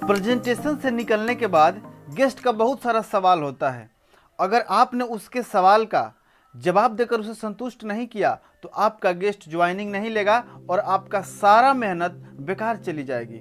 Presentation से निकलने के बाद गेस्ट का बहुत सारा सवाल होता है। अगर आपने उसके सवाल का जवाब देकर उसे संतुष्ट नहीं किया तो आपका गेस्ट ज्वाइनिंग नहीं लेगा और आपका सारा मेहनत बेकार चली जाएगी।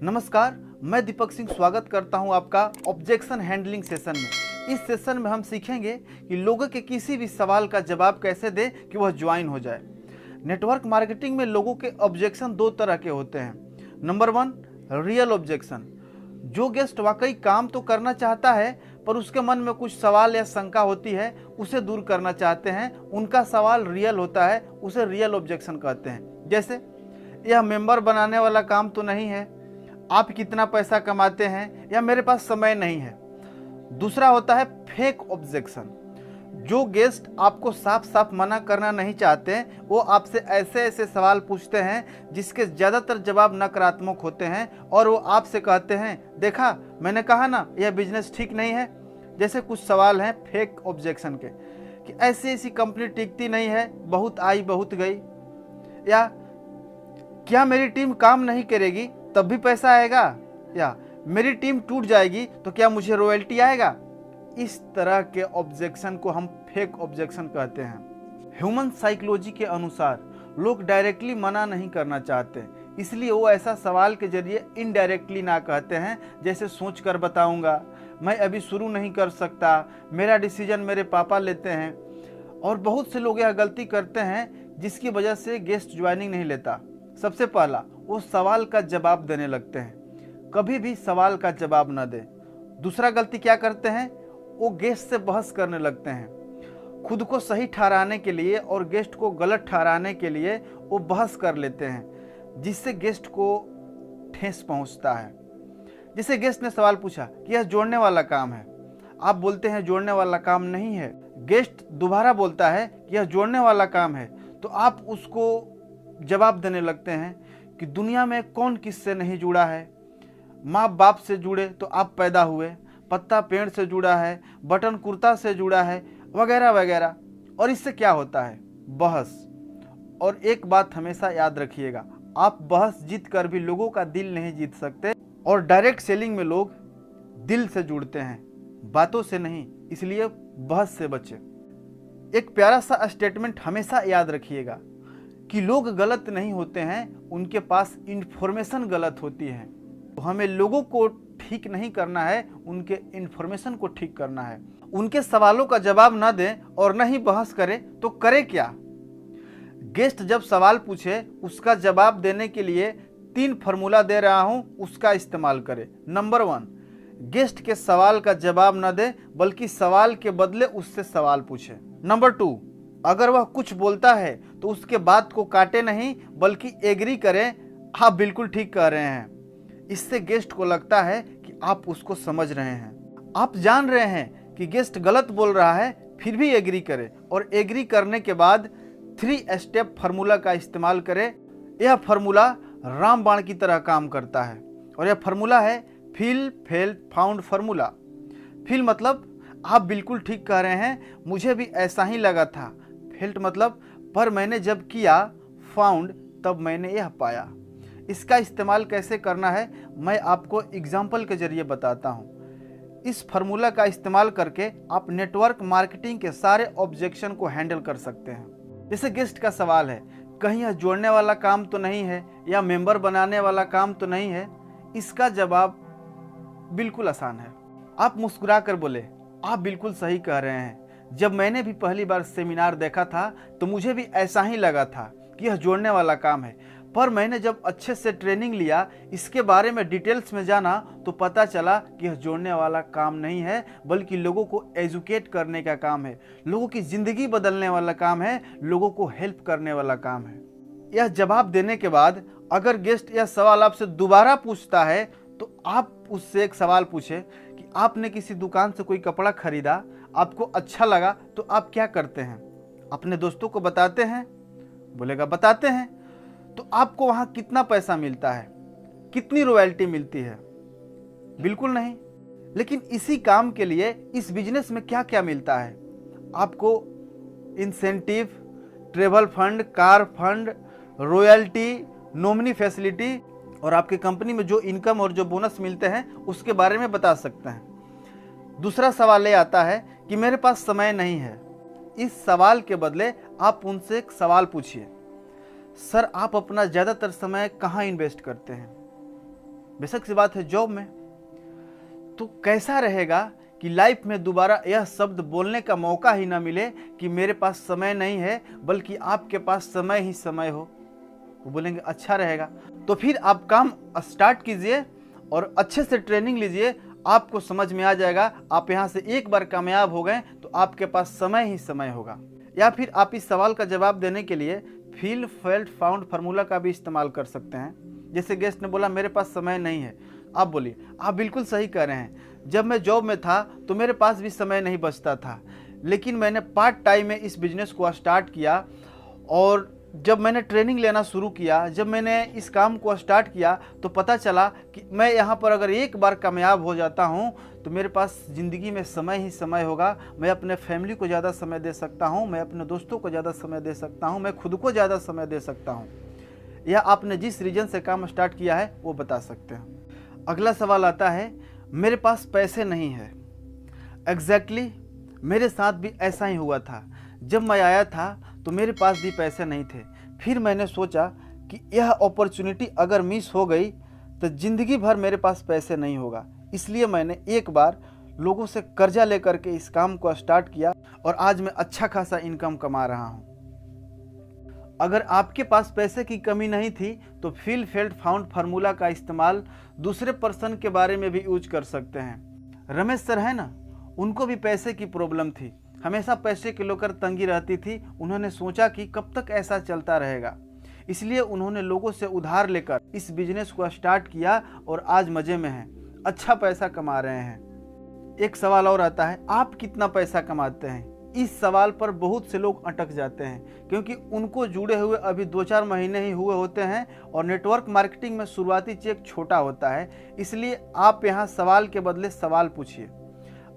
नमस्कार, मैं दीपक सिंह स्वागत करता हूं आपका ऑब्जेक्शन हैंडलिंग सेशन में। इस सेशन में हम सीखेंगे कि लोगों के किसी भी सवाल का जवाब कैसे दें कि वह ज्वाइन हो जाए। नेटवर्क मार्केटिंग में लोगों के ऑब्जेक्शन दो तरह के होते हैं। Number 1, real objection. जो गेस्ट वाकई काम तो करना चाहता है पर उसके मन में कुछ सवाल या शंका होती है, उसे दूर करना चाहते हैं, उनका सवाल रियल होता है, उसे रियल ऑब्जेक्शन कहते हैं। जैसे, यह मेंबर बनाने वाला काम तो नहीं है, आप कितना पैसा कमाते हैं, या मेरे पास समय नहीं है। दूसरा होता है फेक ऑब्जेक्शन। जो गेस्ट आपको साफ साफ मना करना नहीं चाहते, वो आपसे ऐसे ऐसे सवाल पूछते हैं जिसके ज़्यादातर जवाब नकारात्मक होते हैं और वो आपसे कहते हैं, देखा मैंने कहा ना यह बिजनेस ठीक नहीं है। जैसे कुछ सवाल हैं फेक ऑब्जेक्शन के कि ऐसी ऐसी कंपनी टिकती नहीं है, बहुत आई बहुत गई, या क्या मेरी टीम काम नहीं करेगी तब भी पैसा आएगा, या मेरी टीम टूट जाएगी तो क्या मुझे रॉयल्टी आएगा। इस तरह के ऑब्जेक्शन को हम फेक ऑब्जेक्शन कहते हैं। ह्यूमन साइकोलॉजी के अनुसार लोग डायरेक्टली मना नहीं करना चाहते, इसलिए वो ऐसा सवाल के जरिए इनडायरेक्टली ना कहते हैं, जैसे सोच कर बताऊंगा, मैं अभी शुरू नहीं कर सकता, मेरा डिसीजन मेरे पापा लेते हैं। और बहुत से लोग यह गलती करते हैं जिसकी वजह से गेस्ट ज्वाइनिंग नहीं लेता। सबसे पहला, वो सवाल का जवाब देने लगते हैं। कभी भी सवाल का जवाब न दें। दूसरा गलती क्या करते हैं, वो गेस्ट से बहस करने लगते हैं। खुद को सही ठहराने के लिए और गेस्ट को गलत ठहराने के लिए वो बहस कर लेते हैं, जिससे गेस्ट को ठेस पहुंचता है। जैसे गेस्ट ने सवाल पूछा कि यह जोड़ने वाला काम है, आप बोलते हैं जोड़ने वाला काम नहीं है। गेस्ट दोबारा बोलता है कि यह जोड़ने वाला काम है, तो आप उसको जवाब देने लगते हैं कि दुनिया में कौन किससे नहीं जुड़ा है। माँ बाप से जुड़े तो आप पैदा हुए, पत्ता पेड़ से जुड़ा है, बटन कुर्ता से जुड़ा है, वगैरह वगैरह। और इससे क्या होता है, बहस। और एक बात हमेशा याद रखिएगा, आप बहस जीत कर भी लोगों का दिल नहीं जीत सकते। और डायरेक्ट सेलिंग में लोग दिल से जुड़ते हैं, बातों से नहीं, इसलिए बहस से बचें। एक प्यारा सा स्टेटमेंट हमेशा याद रखिएगा कि लोग गलत नहीं होते हैं, उनके पास इंफॉर्मेशन गलत होती है। तो हमें लोगों को ठीक नहीं करना है, उनके इंफॉर्मेशन को ठीक करना है। उनके सवालों का जवाब न दें और न ही बहस करें तो करें क्या। गेस्ट जब सवाल पूछे उसका जवाब देने के लिए 3 फॉर्मूला दे रहा हूं, उसका इस्तेमाल करें। नंबर 1, गेस्ट के सवाल का जवाब न दें बल्कि सवाल के बदले उससे सवाल पूछे। नंबर 2, अगर वह कुछ बोलता है तो उसके बात को काटे नहीं बल्कि एग्री करें, आप बिल्कुल ठीक कह रहे हैं। इससे गेस्ट को लगता है कि आप उसको समझ रहे हैं। आप जान रहे हैं कि गेस्ट गलत बोल रहा है, फिर भी एग्री करें और एग्री करने के बाद 3 स्टेप फार्मूला का इस्तेमाल करें। यह फार्मूला रामबाण की तरह काम करता है और यह फार्मूला है feel felt found formula. Feel मतलब आप बिल्कुल ठीक कह रहे हैं, मुझे भी ऐसा ही लगा था। फेल्ट मतलब पर मैंने जब किया, फाउंड तब मैंने यह पाया। इसका इस्तेमाल कैसे करना है मैं आपको एग्जाम्पल के जरिए बताता हूँ। इस फार्मूला का इस्तेमाल करके आप नेटवर्क मार्केटिंग के सारे ऑब्जेक्शन को हैंडल कर सकते हैं। जैसे गेस्ट का सवाल है, कहीं यह जोड़ने वाला काम तो नहीं है या मेंबर बनाने वाला काम तो नहीं है। इसका जवाब बिल्कुल आसान है। आप मुस्कुरा कर बोले, आप बिल्कुल सही कह रहे हैं। जब मैंने भी पहली बार सेमिनार देखा था तो मुझे भी ऐसा ही लगा था कि यह जोड़ने वाला काम है, पर मैंने जब अच्छे से ट्रेनिंग लिया, इसके बारे में डिटेल्स में जाना तो पता चला कि यह जोड़ने वाला काम नहीं है बल्कि लोगों को एजुकेट करने का काम है, लोगों की ज़िंदगी बदलने वाला काम है, लोगों को हेल्प करने वाला काम है। यह जवाब देने के बाद अगर गेस्ट यह सवाल आपसे दोबारा पूछता है तो आप उससे एक सवाल पूछे कि आपने किसी दुकान से कोई कपड़ा खरीदा, आपको अच्छा लगा तो आप क्या करते हैं? अपने दोस्तों को बताते हैं? बोलेगा बताते हैं। तो आपको वहां कितना पैसा मिलता है, कितनी रॉयल्टी मिलती है? बिल्कुल नहीं। लेकिन इसी काम के लिए इस बिजनेस में क्या क्या मिलता है? आपको incentive, travel fund, car fund, royalty, nominee facility और आपके कंपनी में जो इनकम और जो बोनस मिलते हैं उसके बारे में बता सकते हैं। दूसरा सवाल ये आता है कि मेरे पास समय नहीं है। इस सवाल के बदले आप उनसे एक सवाल पूछिए, सर आप अपना ज़्यादातर समय कहाँ इन्वेस्ट करते हैं? बेशक सी बात है जॉब में। तो कैसा रहेगा कि लाइफ में दोबारा यह शब्द बोलने का मौका ही ना मिले कि मेरे पास समय नहीं है, बल्कि आपके पास समय ही समय हो। वो बोलेंगे अच्छा रहेगा। तो फिर आप काम स्टार्ट कीजिए और अच्छे से ट्रेनिंग लीजिए, आपको समझ में आ जाएगा। आप यहाँ से एक बार कामयाब हो गए तो आपके पास समय ही समय होगा। या फिर आप इस सवाल का जवाब देने के लिए फील फेल्ट फाउंड फार्मूला का भी इस्तेमाल कर सकते हैं। जैसे गेस्ट ने बोला मेरे पास समय नहीं है, आप बोलिए आप बिल्कुल सही कह रहे हैं। जब मैं जॉब में था तो मेरे पास भी समय नहीं बचता था, लेकिन मैंने पार्ट टाइम में इस बिजनेस को स्टार्ट किया और जब मैंने ट्रेनिंग लेना शुरू किया, जब मैंने इस काम को स्टार्ट किया तो पता चला कि मैं यहाँ पर अगर एक बार कामयाब हो जाता हूँ तो मेरे पास ज़िंदगी में समय ही समय होगा। मैं अपने फैमिली को ज़्यादा समय दे सकता हूँ, मैं अपने दोस्तों को ज़्यादा समय दे सकता हूँ, मैं खुद को ज़्यादा समय दे सकता हूँ। या आपने जिस रीजन से काम स्टार्ट किया है वो बता सकते हैं। अगला सवाल आता है मेरे पास पैसे नहीं है। एग्जैक्टली मेरे साथ भी ऐसा ही हुआ था। जब मैं आया था तो मेरे पास भी पैसे नहीं थे। फिर मैंने सोचा कि यह अपॉर्चुनिटी अगर मिस हो गई तो ज़िंदगी भर मेरे पास पैसे नहीं होगा। इसलिए मैंने एक बार लोगों से कर्जा लेकर के इस काम को स्टार्ट किया और आज मैं अच्छा खासा इनकम कमा रहा हूँ। अगर आपके पास पैसे की कमी नहीं थी तो फील फेल्ट फाउंड फार्मूला का इस्तेमाल दूसरे पर्सन के बारे में भी यूज कर सकते हैं। रमेश सर है ना, उनको भी पैसे की प्रॉब्लम थी, हमेशा पैसे को लेकर तंगी रहती थी। उन्होंने सोचा कि कब तक ऐसा चलता रहेगा, इसलिए उन्होंने लोगों से उधार लेकर इस बिजनेस को स्टार्ट किया और आज मज़े में हैं, अच्छा पैसा कमा रहे हैं। एक सवाल और आता है आप कितना पैसा कमाते हैं? इस सवाल पर बहुत से लोग अटक जाते हैं क्योंकि उनको जुड़े हुए अभी 2-4 महीने ही हुए होते हैं और नेटवर्क मार्केटिंग में शुरुआती चेक छोटा होता है। इसलिए आप यहाँ सवाल के बदले सवाल पूछिए,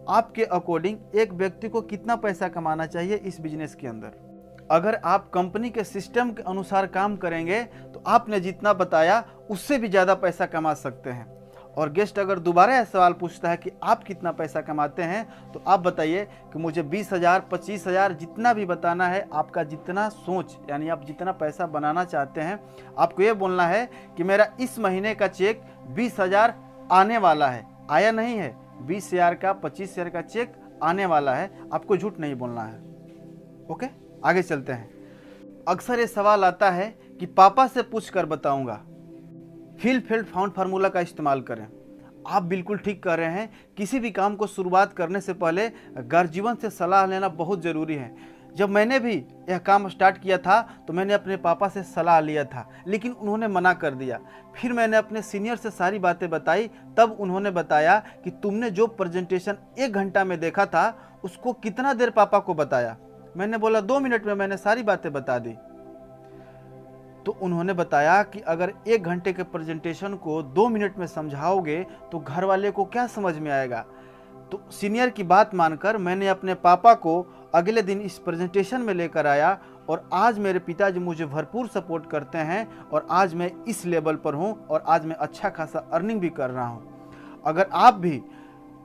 आपके अकॉर्डिंग एक व्यक्ति को कितना पैसा कमाना चाहिए इस बिजनेस के अंदर? अगर आप कंपनी के सिस्टम के अनुसार काम करेंगे तो आपने जितना बताया उससे भी ज़्यादा पैसा कमा सकते हैं। और गेस्ट अगर दोबारा यह सवाल पूछता है कि आप कितना पैसा कमाते हैं तो आप बताइए कि मुझे 20,000 25,000 जितना भी बताना है, आपका जितना सोच यानी आप जितना पैसा बनाना चाहते हैं, आपको ये बोलना है कि मेरा इस महीने का चेक 20,000 आने वाला है, आया नहीं है। 20,000 का 25,000 का चेक आने वाला है, आपको झूठ नहीं बोलना है। ओके, आगे चलते हैं। अक्सर ये सवाल आता है कि पापा से पूछ कर बताऊंगा। फील फेल्ट फाउंड फार्मूला का इस्तेमाल करें। आप बिल्कुल ठीक कर रहे हैं। किसी भी काम को शुरुआत करने से पहले गार्जियन से सलाह लेना बहुत ज़रूरी है। जब मैंने भी यह काम स्टार्ट किया था तो मैंने अपने पापा से सलाह लिया था, लेकिन उन्होंने मना कर दिया। फिर मैंने अपने सीनियर से सारी बातें बताई, तब उन्होंने बताया कि तुमने जो प्रेजेंटेशन 1 घंटा में देखा था उसको कितना देर पापा को बताया? मैंने बोला 2 मिनट में मैंने सारी बातें बता दी। तो उन्होंने बताया कि अगर 1 घंटे के प्रेजेंटेशन को 2 मिनट में समझाओगे तो घर वाले को क्या समझ में आएगा? तो सीनियर की बात मानकर मैंने अपने पापा को अगले दिन इस प्रेजेंटेशन में लेकर आया और आज मेरे पिताजी मुझे भरपूर सपोर्ट करते हैं और आज मैं इस लेवल पर हूं और आज मैं अच्छा खासा अर्निंग भी कर रहा हूं। अगर आप भी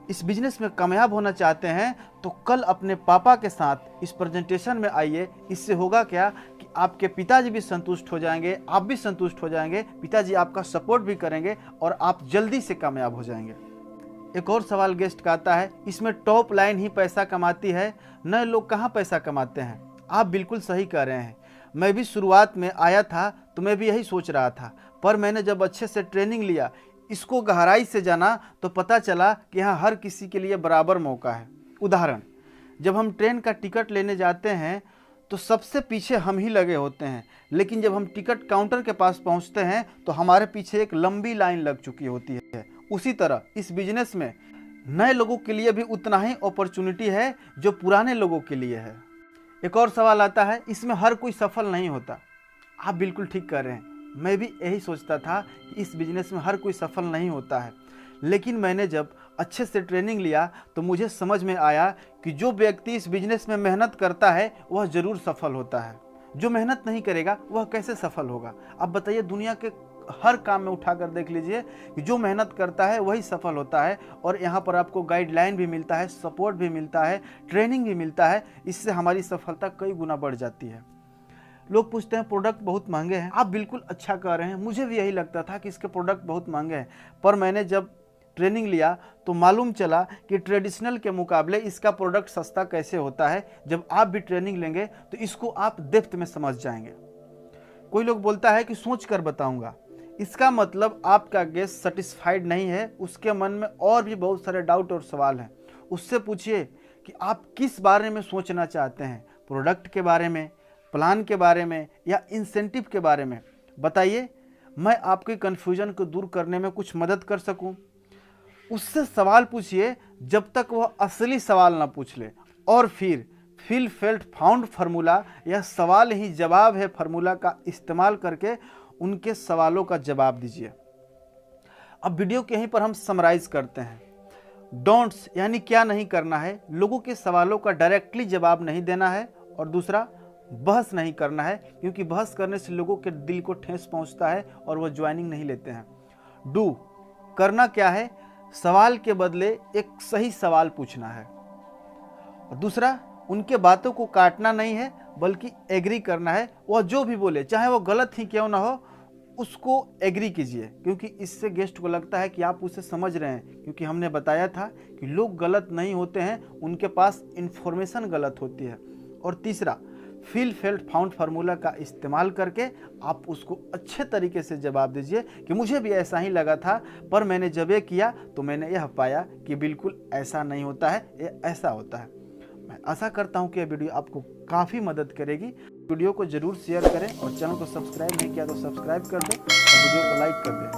इस बिजनेस में कामयाब होना चाहते हैं तो कल अपने पापा के साथ इस प्रेजेंटेशन में आइए। इससे होगा क्या कि आपके पिताजी भी संतुष्ट हो जाएंगे, आप भी संतुष्ट हो जाएंगे, पिताजी आपका सपोर्ट भी करेंगे और आप जल्दी से कामयाब हो जाएंगे। एक और सवाल गेस्ट का आता है, इसमें टॉप लाइन ही पैसा कमाती है, नए लोग कहाँ पैसा कमाते हैं? आप बिल्कुल सही कह रहे हैं। मैं भी शुरुआत में आया था तो मैं भी यही सोच रहा था, पर मैंने जब अच्छे से ट्रेनिंग लिया, इसको गहराई से जाना तो पता चला कि यहाँ हर किसी के लिए बराबर मौका है। उदाहरण, जब हम ट्रेन का टिकट लेने जाते हैं तो सबसे पीछे हम ही लगे होते हैं, लेकिन जब हम टिकट काउंटर के पास पहुंचते हैं तो हमारे पीछे एक लंबी लाइन लग चुकी होती है। उसी तरह इस बिजनेस में नए लोगों के लिए भी उतना ही अपॉर्चुनिटी है जो पुराने लोगों के लिए है। एक और सवाल आता है, इसमें हर कोई सफल नहीं होता। आप बिल्कुल ठीक कर रहे हैं। मैं भी यही सोचता था कि इस बिजनेस में हर कोई सफल नहीं होता है, लेकिन मैंने जब अच्छे से ट्रेनिंग लिया तो मुझे समझ में आया कि जो व्यक्ति इस बिजनेस में मेहनत करता है वह ज़रूर सफल होता है। जो मेहनत नहीं करेगा वह कैसे सफल होगा? आप बताइए, दुनिया के हर काम में उठा कर देख लीजिए कि जो मेहनत करता है वही सफल होता है। और यहाँ पर आपको गाइडलाइन भी मिलता है, सपोर्ट भी मिलता है, ट्रेनिंग भी मिलता है। इससे हमारी सफलता कई गुना बढ़ जाती है। लोग पूछते हैं प्रोडक्ट बहुत महंगे हैं। आप बिल्कुल अच्छा कह रहे हैं, मुझे भी यही लगता था कि इसके प्रोडक्ट बहुत महंगे हैं, पर मैंने जब ट्रेनिंग लिया तो मालूम चला कि ट्रेडिशनल के मुकाबले इसका प्रोडक्ट सस्ता कैसे होता है। जब आप भी ट्रेनिंग लेंगे तो इसको आप डेप्थ में समझ जाएंगे। कोई लोग बोलता है कि सोच कर बताऊंगा, इसका मतलब आपका गेस्ट सेटिस्फाइड नहीं है, उसके मन में और भी बहुत सारे डाउट और सवाल हैं। उससे पूछिए कि आप किस बारे में सोचना चाहते हैं, प्रोडक्ट के बारे में, प्लान के बारे में या इंसेंटिव के बारे में। बताइए, मैं आपके कन्फ्यूजन को दूर करने में कुछ मदद कर सकूं। उससे सवाल पूछिए जब तक वह असली सवाल ना पूछ ले। और फिर फील फेल्ट फाउंड फार्मूला या सवाल ही जवाब है फार्मूला का इस्तेमाल करके उनके सवालों का जवाब दीजिए। अब वीडियो के यहीं पर हम समराइज करते हैं। डोंट्स यानी क्या नहीं करना है, लोगों के सवालों का डायरेक्टली जवाब नहीं देना है। और दूसरा, बहस नहीं करना है, क्योंकि बहस करने से लोगों के दिल को ठेस पहुंचता है और वह ज्वाइनिंग नहीं लेते हैं। डू करना क्या है, सवाल के बदले एक सही सवाल पूछना है। और दूसरा, उनके बातों को काटना नहीं है बल्कि एग्री करना है। वह जो भी बोले, चाहे वो गलत ही क्यों ना हो, उसको एग्री कीजिए, क्योंकि इससे गेस्ट को लगता है कि आप उसे समझ रहे हैं। क्योंकि हमने बताया था कि लोग गलत नहीं होते हैं, उनके पास इंफॉर्मेशन गलत होती है। और तीसरा, फील फेल्ट फाउंड फार्मूला का इस्तेमाल करके आप उसको अच्छे तरीके से जवाब दीजिए कि मुझे भी ऐसा ही लगा था, पर मैंने जब ये किया तो मैंने यह पाया कि बिल्कुल ऐसा नहीं होता है, ये ऐसा होता है। मैं आशा करता हूँ कि यह वीडियो आपको काफ़ी मदद करेगी। वीडियो को जरूर शेयर करें और चैनल को सब्सक्राइब नहीं किया तो सब्सक्राइब कर दें और वीडियो को लाइक कर दें।